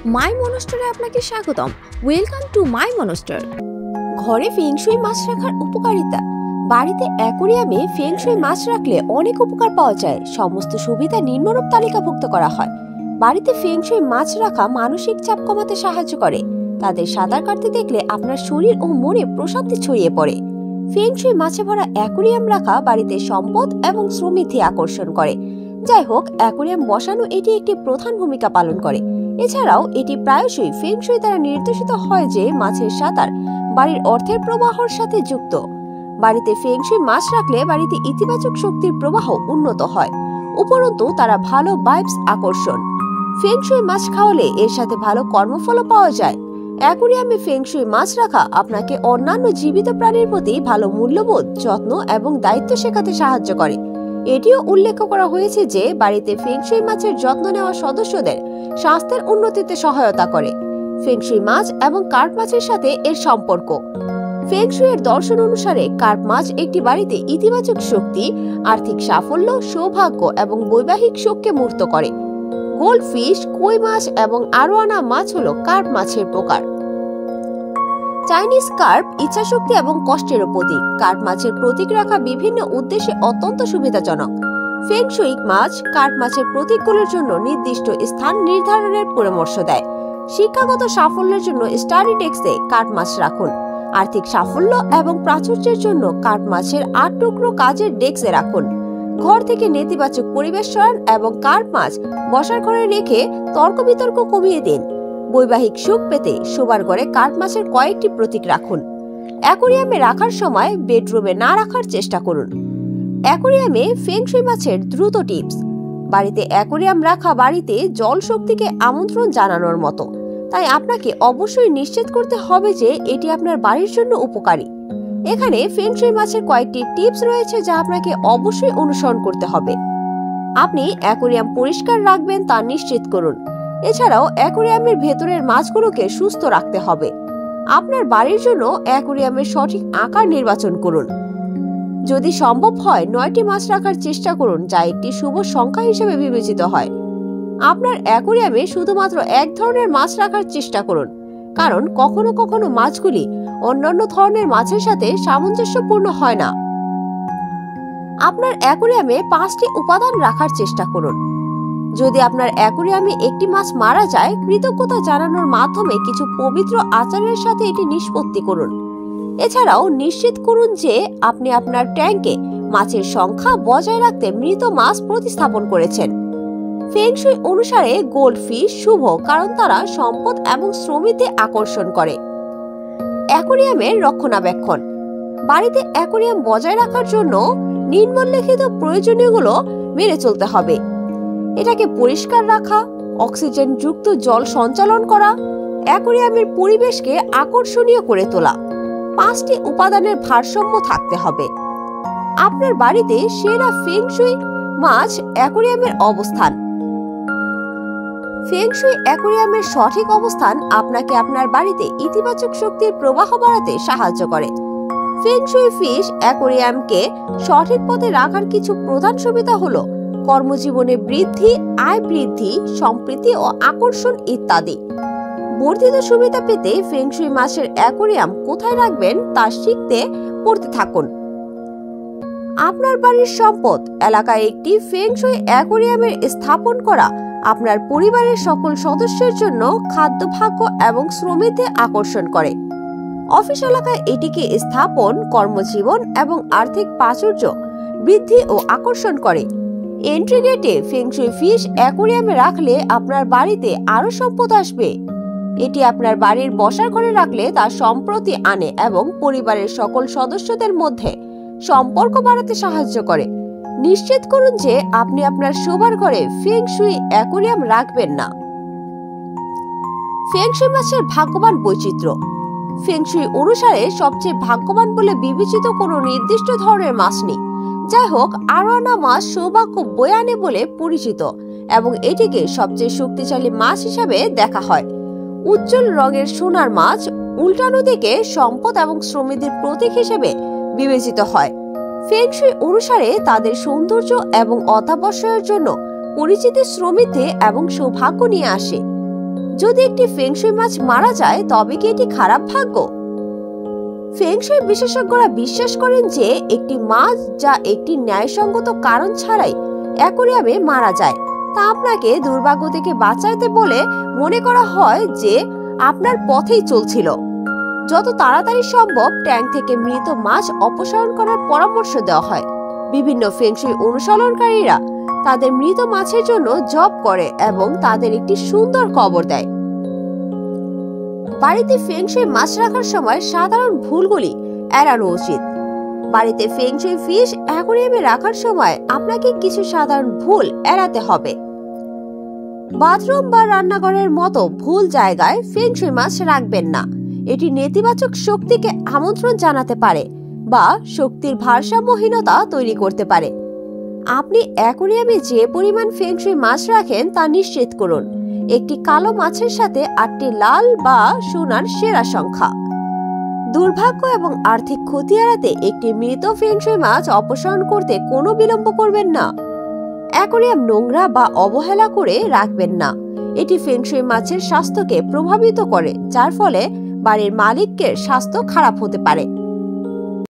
মাই মনস্টারে আপনাকে স্বাগতম। Welcome to my monster. ঘরে ফেংশুই মাছ রাখার উপকারিতা। বাড়িতে অ্যাকোরিয়ামে ফেংশুই মাছ রাখলে অনেক উপকার পাওয়া যায়। সমস্ত সুবিধা নিম্নরূপ তালিকাভুক্ত করা হয়। বাড়িতে ফেংশুই মাছ রাখা মানসিক চাপ কমাতে সাহায্য করে। তাদের সাঁতার কাটতে দেখলে আপনার শরীর ও মনে প্রশান্তি ছড়িয়ে পড়ে। ফেংশুই মাছে ভরা অ্যাকোরিয়াম রাখা বাড়িতে সম্পদ এবং সমৃদ্ধি আকর্ষণ করে। যাই হোক, অ্যাকোরিয়াম বসানো এটি একটি প্রধান ভূমিকা পালন করে। এছাড়াও এটি প্রায়শই ফেংশুই দ্বারা নির্দেশিত হয় যে মাছের সাঁতার বাড়ির অর্থের প্রবাহের সাথে যুক্ত। বাড়িতে ফেংশুই মাছ রাখলে বাড়িতে ইতিবাচক শক্তির প্রবাহ উন্নত হয়। উপরন্তু তারা ভালো ভাইবস আকর্ষণ। ফেংশুই মাছ খাওয়ালে এর সাথে ভালো কর্মফল পাওয়া যায়। অ্যাকোরিয়ামে ফেংশুই মাছ রাখা আপনাকে অন্যান্য জীবিত প্রাণীর প্রতি ভালো মূল্যবোধ, যত্ন এবং দায়িত্ব শেখাতে সাহায্য করে। এটিও উল্লেখ করা হয়েছে যে বাড়িতে ফেংশুই মাছের যত্ন নেওয়া সদস্যদের স্বাস্থ্যের উন্নতিতে সহায়তা করে। ফেংশুই মাছ এবং কার্প মাছের সাথে এর সম্পর্ক। ফেংশুইয়ের দর্শন অনুসারে কার্প মাছ একটি বাড়িতে ইতিবাচক শক্তি, আর্থিক সাফল্য, সৌভাগ্য এবং বৈবাহিক সুখকে মূর্ত করে। গোল্ডফিশ, কই মাছ এবং আরোয়ানা মাছ হলো কার্প মাছের প্রকার। চাইনিজ কার্প ইচ্ছাশক্তি এবং কষ্টের প্রতীক। কার্প মাছের প্রতীক রাখা বিভিন্ন উদ্দেশ্যে অত্যন্ত সুবিধাজনক। ফেংশুই মাছ কার্প মাছের প্রতীকগুলোর জন্য নির্দিষ্ট স্থান নির্ধারণের পরামর্শ দেয়। শিক্ষাগত সাফল্যের জন্য স্টাডি ডেস্কে কার্প মাছ রাখুন। আর্থিক সাফল্য এবং প্রাচুর্যের জন্য কার্প মাছের 8 টুকরো কাজের ডেস্কে রাখুন। ঘর থেকে নেতিবাচক পরিবেশ সরান এবং কার্প মাছ বসার ঘরে রেখে তর্ক বিতর্ক কমিয়ে দিন। বৈবাহিক সুখ পেতে শোবার ঘরে কার্প মাছের কয়েকটি প্রতীক রাখুন। অ্যাকোরিয়ামে রাখার সময় বেডরুমে না রাখার চেষ্টা করুন। অ্যাকোরিয়ামে ফেংশুই মাছের দ্রুত টিপস। বাড়িতে অ্যাকোরিয়াম রাখা বাড়িতে জল শক্তিকে আমন্ত্রণ জানানোর মতো, তাই আপনাকে অবশ্যই নিশ্চিত করতে হবে যে এটি আপনার বাড়ির জন্য উপকারী। এখানে ফেংশুই মাছের কয়েকটি টিপস রয়েছে যা আপনাকে অবশ্যই অনুসরণ করতে হবে। আপনি অ্যাকোরিয়াম পরিষ্কার রাখবেন তা নিশ্চিত করুন। এছাড়াও অ্যাকোরিয়ামের ভেতরের মাছগুলোকে সুস্থ রাখতে হবে। আপনার বাড়ির জন্য অ্যাকোরিয়ামের সঠিক আকার নির্বাচন করুন। যদি সম্ভব হয় 9টি মাছ রাখার চেষ্টা করুন, যা একটি শুভ সংখ্যা হিসেবে বিবেচিত হয়। আপনার অ্যাকোরিয়ামে শুধুমাত্র এক ধরনের মাছ রাখার চেষ্টা করুন, কারণ কখনো কখনো মাছগুলি অন্যান্য ধরনের মাছের সাথে সামঞ্জস্যপূর্ণ হয় না। আপনার অ্যাকোরিয়ামে 5টি উপাদান রাখার চেষ্টা করুন। যদি আপনার অ্যাকোরিয়ামে একটি মাছ মারা যায়, কৃতজ্ঞতা জানানোর মাধ্যমে কিছু পবিত্র আচারের সাথে এটি নিষ্পত্তি করুন। এছাড়াও নিশ্চিত করুন যে আপনি আপনার ট্যাঙ্কে মাছের সংখ্যা বজায় রাখতে মৃত মাছ প্রতিস্থাপন করেছেন। ফেংশুই অনুসারে গোল্ডফিশ শুভ, কারণ তারা সম্পদ এবং সমৃদ্ধি আকর্ষণ করে। অ্যাকোরিয়ামের রক্ষণাবেক্ষণ। বাড়িতে অ্যাকোরিয়াম বজায় রাখার জন্য নিম্নলিখিত প্রয়োজনীয়গুলো মেনে চলতে হবে। এটাকে পরিষ্কার রাখা, অক্সিজেন যুক্ত জল সঞ্চালন করা, অ্যাকোরিয়ামের পরিবেশকে আকর্ষণীয় করে তোলা। 5টি উপাদানের ভারসাম্য থাকতে হবে। আপনার বাড়িতে সেরা ফেংশুই মাছ অ্যাকোরিয়ামের অবস্থান। ফেংশুই অ্যাকোরিয়ামের সঠিক অবস্থান আপনাকে আপনার বাড়িতে ইতিবাচক শক্তির প্রবাহ বাড়াতে সাহায্য করে। ফেংশুই ফিশ অ্যাকোরিয়ামকে সঠিক পথে রাখার কিছু প্রধান সুবিধা হলো কর্মজীবনে বৃদ্ধি, আয় বৃদ্ধি, সম্প্রীতি ও আকর্ষণ ইত্যাদি। বর্ধিত সুবিধা পেতে ফেংশুই মাছের অ্যাকোরিয়াম কোথায় রাখবেন তা শিখতে পড়তে থাকুন। আপনার বাড়ির সম্পদ এলাকায় একটি ফেংশুই অ্যাকোরিয়ামের স্থাপন করা আপনার পরিবারের সকল সদস্যের জন্য খাদ্যভাগ্য এবং সমৃদ্ধি আকর্ষণ করে। অফিস এলাকায় এটিকে স্থাপন কর্মজীবন এবং আর্থিক প্রাচুর্য বৃদ্ধি ও আকর্ষণ করে। এন্ট্রি গেটে ফেংশুই ফিশ অ্যাকোরিয়ামে রাখলে আপনার বাড়িতে আরো সম্পদ আসবে। এটি আপনার বাড়ির বসার ঘরে রাখলে তা সম্প্রতি আনে এবং পরিবারের সকল সদস্যদের মধ্যে সম্পর্ক বাড়াতে সাহায্য করে। নিশ্চিত করুন যে আপনি আপনার শোবার ঘরে ফেংশুই অ্যাকোরিয়াম রাখবেন না। ফেংশুই মাছের ভাগ্যবান বৈচিত্র্য। ফেংশুই অনুসারে সবচেয়ে ভাগ্যবান বলে বিবেচিত কোনো নির্দিষ্ট ধরনের মাছ নেই। যাই হোক, আরোয়ানা মাছ সৌভাগ্য বয়ে আনে বলে পরিচিত এবং এটিকে সবচেয়ে শক্তিশালী মাছ হিসাবে দেখা হয়। উজ্জ্বল রঙের সোনার মাছ উল্টানো দিকে সম্পদ এবং সমৃদ্ধির প্রতীক হিসেবে বিবেচিত হয়। ফেংশুই অনুসারে তাদের সৌন্দর্য এবং অত্যাবশ্যকের জন্য পরিচিতি সমৃদ্ধি এবং সৌভাগ্য নিয়ে আসে। যদি একটি ফেংশুই মাছ মারা যায় তবে কি এটি খারাপ ভাগ্য? ফেংশুই বিশেষজ্ঞরা বিশ্বাস করেন যে একটি মাছ যা একটি ন্যায়সঙ্গত কারণ ছাড়াই অ্যাকোয়ারিয়ামে মারা যায় তা আপনাকে দুর্ভাগ্য থেকে বাঁচাতে বলে মনে করা হয় যে আপনার পথেই চলছিল। যত তাড়াতাড়ি সম্ভব ট্যাঙ্ক থেকে মৃত মাছ অপসারণ করার পরামর্শ দেওয়া হয়। বিভিন্ন ফেংশুই অনুশীলনকারীরা তাদের মৃত মাছের জন্য জব করে এবং তাদের একটি সুন্দর কবর দেয়। বাড়িতে ফেংশুই মাছ রাখার সময় সাধারণ ভুলগুলি এড়ানো উচিত। বাড়িতে ফেংশুই ফিশ অ্যাকোয়ারিয়ামে রাখার সময় আপনাকে কিছু সাধারণ ভুল এড়াতে হবে। বাথরুম বা রান্নাঘরের মতো ভুল জায়গায় ফেংশুই মাছ রাখবেন না। এটি নেতিবাচক শক্তিকে আমন্ত্রণ জানাতে পারে বা শক্তির ভারসাম্যহীনতা তৈরি করতে পারে। আপনি অ্যাকোয়ারিয়ামে যে পরিমাণ ফেংশুই মাছ রাখেন তা নিশ্চিত করুন। একটি কালো মাছের সাথে 8টি লাল বা সোনার সেরা সংখ্যা। দুর্ভাগ্য এবং আর্থিক ক্ষতি এড়াতে একটি মৃত ফেংশুই মাছ অপসারণ করতে কোনো বিলম্ব করবেন না। অ্যাকোয়ারিয়াম নোংরা বা অবহেলা করে রাখবেন না। এটি ফেংশুই মাছের স্বাস্থ্যকে প্রভাবিত করে, যার ফলে বাড়ির মালিকের স্বাস্থ্য খারাপ হতে পারে।